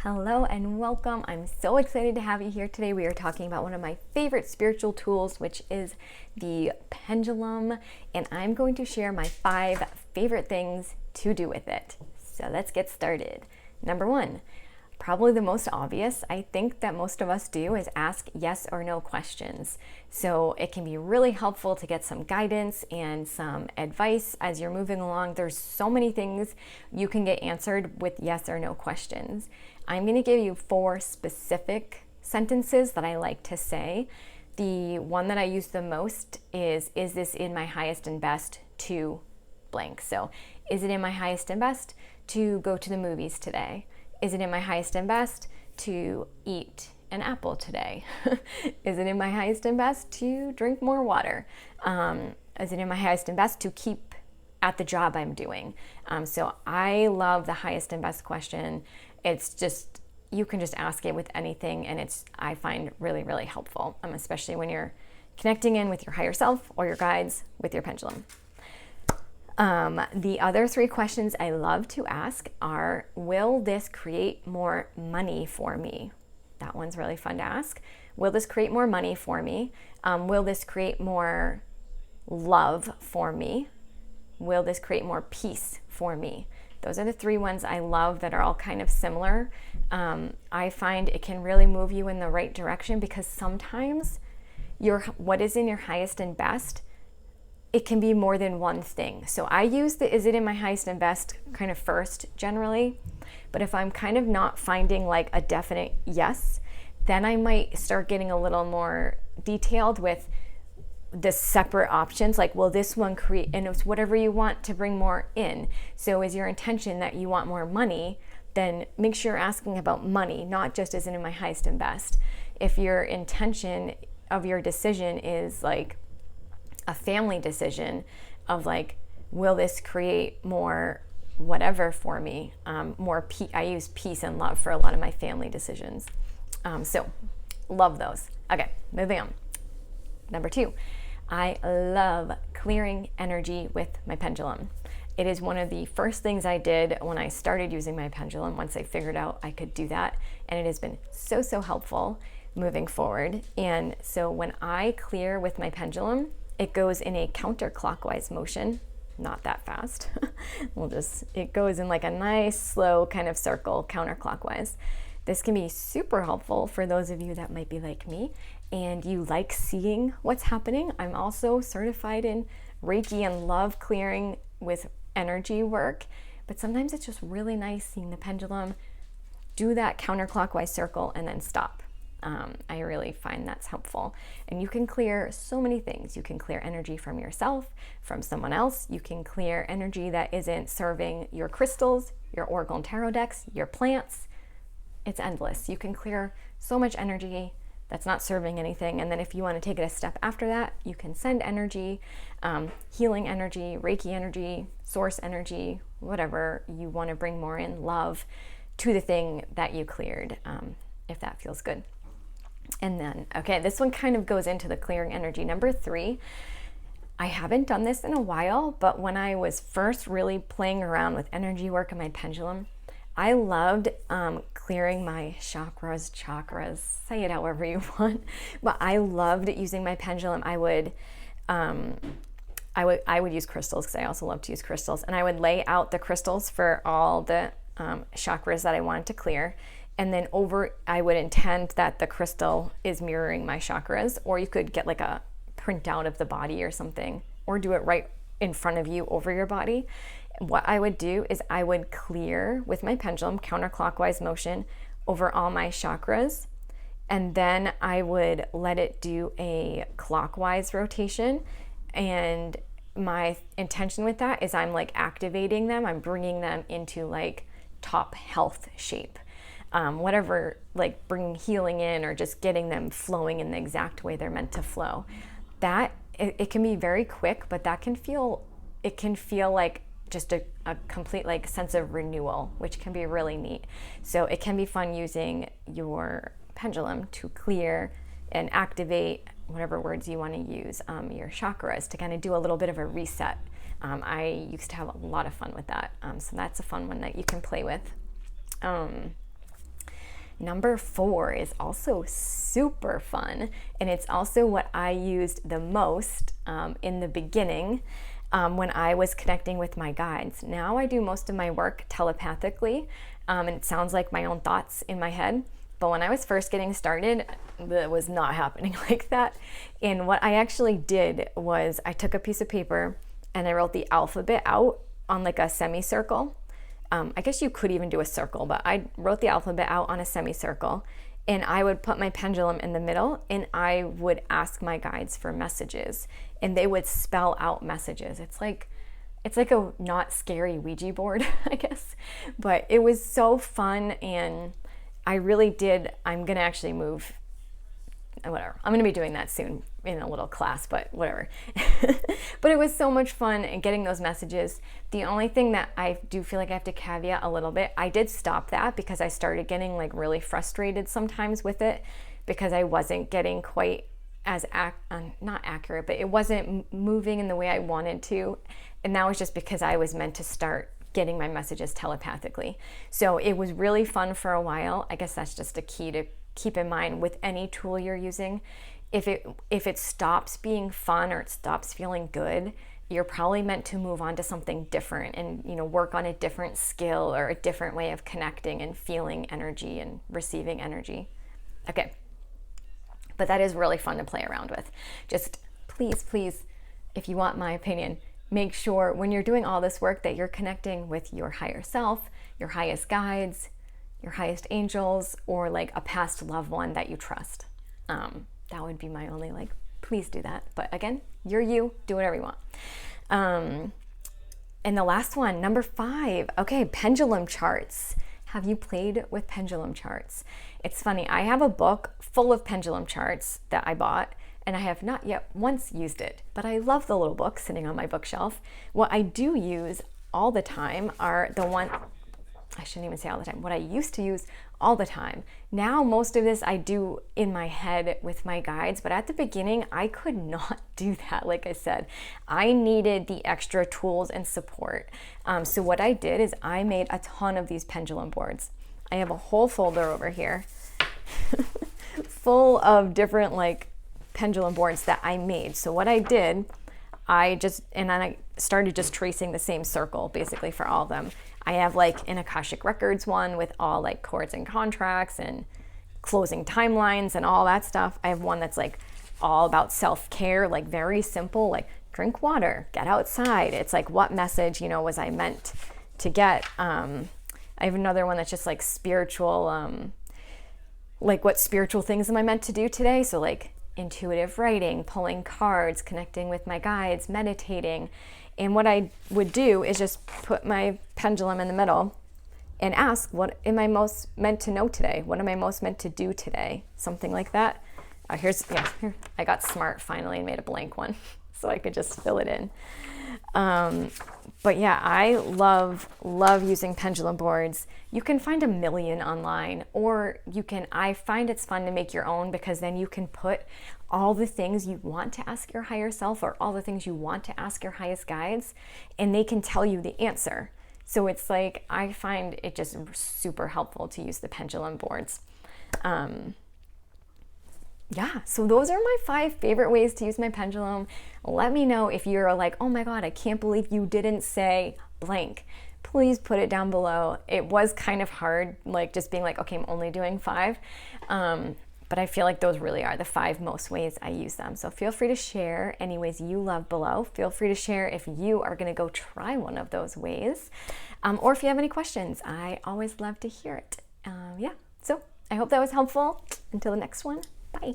Hello and welcome. I'm so excited to have you here today. We are talking about one of my favorite spiritual tools, which is the pendulum, and I'm going to share my 5 favorite things to do with it. So let's get started. Number 1, probably the most obvious, I think that most of us do, is ask yes or no questions. So it can be really helpful to get some guidance and some advice as you're moving along. There's so many things you can get answered with yes or no questions. I'm going to give you 4 specific sentences that I like to say. The one that I use the most is this in my highest and best to blank? So, is it in my highest and best to go to the movies today? Is it in my highest and best to eat an apple today? Is it in my highest and best to drink more water? Is it in my highest and best to keep at the job I'm doing? So I love the highest and best question. It's just, you can just ask it with anything, and I find really, really helpful, especially when you're connecting in with your higher self or your guides with your pendulum. The other 3 questions I love to ask are, will this create more money for me? That one's really fun to ask. Will this create more money for me? Will this create more love for me? Will this create more peace for me? Those are the 3 ones I love that are all kind of similar. I find it can really move you in the right direction, because sometimes what is in your highest and best, it can be more than one thing. So I use the is it in my highest and best kind of first generally, but if I'm kind of not finding like a definite yes, then I might start getting a little more detailed with the separate options, like, will this one create, and it's whatever you want to bring more in. So is your intention that you want more money, then make sure you're asking about money, not just is it in my highest and best. If your intention of your decision is like a family decision of like, will this create more whatever for me, more I use peace and love for a lot of my family decisions. So love those. Okay, moving on. Number 2, I love clearing energy with my pendulum. It is one of the first things I did when I started using my pendulum, once I figured out I could do that, and it has been so helpful moving forward. And so when I clear with my pendulum, it goes in a counterclockwise motion, not that fast. It goes in like a nice slow kind of circle counterclockwise. This can be super helpful for those of you that might be like me and you like seeing what's happening. I'm also certified in Reiki and love clearing with energy work, but sometimes it's just really nice seeing the pendulum do that counterclockwise circle and then stop. I really find that's helpful. And you can clear so many things. You can clear energy from yourself, from someone else. You can clear energy that isn't serving your crystals, your oracle and tarot decks, your plants. It's endless. You can clear so much energy that's not serving anything. And then if you want to take it a step after that, you can send energy, healing energy, Reiki energy, source energy, whatever you want to bring more in, love, to the thing that you cleared, if that feels good. And then, okay, this one kind of goes into the clearing energy. Number 3, I haven't done this in a while, but when I was first really playing around with energy work and my pendulum, I loved clearing my chakras, say it however you want, but I loved using my pendulum. I would use crystals, because I also love to use crystals, and I would lay out the crystals for all the chakras that I wanted to clear. And then I would intend that the crystal is mirroring my chakras, or you could get like a printout of the body or something, or do it right in front of you over your body. What I would do is I would clear with my pendulum, counterclockwise motion, over all my chakras, and then I would let it do a clockwise rotation. And my intention with that is I'm like activating them, I'm bringing them into like top health shape. Whatever, like bringing healing in or just getting them flowing in the exact way they're meant to flow. That it can be very quick, but it can feel like just a complete like sense of renewal, which can be really neat. So it can be fun using your pendulum to clear and activate, whatever words you want to use, your chakras, to kind of do a little bit of a reset. I used to have a lot of fun with that. So that's a fun one that you can play with. Number 4 is also super fun, and it's also what I used the most in the beginning when I was connecting with my guides. Now I do most of my work telepathically, and it sounds like my own thoughts in my head. But when I was first getting started, that was not happening like that. And what I actually did was I took a piece of paper and I wrote the alphabet out on like a semicircle. I guess you could even do a circle, but I wrote the alphabet out on a semicircle, and I would put my pendulum in the middle, and I would ask my guides for messages, and they would spell out messages. It's like a not scary Ouija board, I guess, but it was so fun, and I really did. I'm gonna actually move. Whatever. I'm going to be doing that soon in a little class, but whatever. But it was so much fun and getting those messages. The only thing that I do feel like I have to caveat a little bit, I did stop that because I started getting like really frustrated sometimes with it because I wasn't getting quite as not accurate, but it wasn't moving in the way I wanted to. And that was just because I was meant to start getting my messages telepathically. So it was really fun for a while. I guess that's just a key to keep in mind with any tool you're using. If it stops being fun or it stops feeling good, you're probably meant to move on to something different and work on a different skill or a different way of connecting and feeling energy and receiving energy. Okay, but that is really fun to play around with. Just please, if you want my opinion, make sure when you're doing all this work that you're connecting with your higher self, your highest guides, your highest angels, or like a past loved one that you trust. That would be my only please do that. But again, you're you, do whatever you want. And the last one, number 5, okay, pendulum charts. Have you played with pendulum charts? It's funny, I have a book full of pendulum charts that I bought, and I have not yet once used it, but I love the little book sitting on my bookshelf. What I do use all the time are I shouldn't even say all the time. What I used to use all the time. Now, most of this I do in my head with my guides, but at the beginning, I could not do that. Like I said, I needed the extra tools and support. So what I did is I made a ton of these pendulum boards. I have a whole folder over here full of different pendulum boards that I made. So what I did, I started just tracing the same circle basically for all of them. I have an Akashic Records one with all chords and contracts and closing timelines and all that stuff. I have one that's all about self-care, very simple, drink water, get outside. It's what message, was I meant to get. I have another one that's just spiritual, what spiritual things am I meant to do today? So intuitive writing, pulling cards, connecting with my guides, meditating. And what I would do is just put my pendulum in the middle and ask, what am I most meant to know today? What am I most meant to do today? Something like that. Here, I got smart finally and made a blank one so I could just fill it in. But yeah, I love using pendulum boards. You can find a million online, or I find it's fun to make your own, because then you can put all the things you want to ask your higher self or all the things you want to ask your highest guides, and they can tell you the answer. So it's I find it just super helpful to use the pendulum boards. Yeah, so those are my 5 favorite ways to use my pendulum. Let me know if you're oh my God, I can't believe you didn't say blank. Please put it down below. It was kind of hard, just being okay, I'm only doing 5. But I feel those really are the 5 most ways I use them. So feel free to share any ways you love below. Feel free to share if you are gonna go try one of those ways. Or if you have any questions, I always love to hear it. Yeah, so I hope that was helpful. Until the next one. Bye.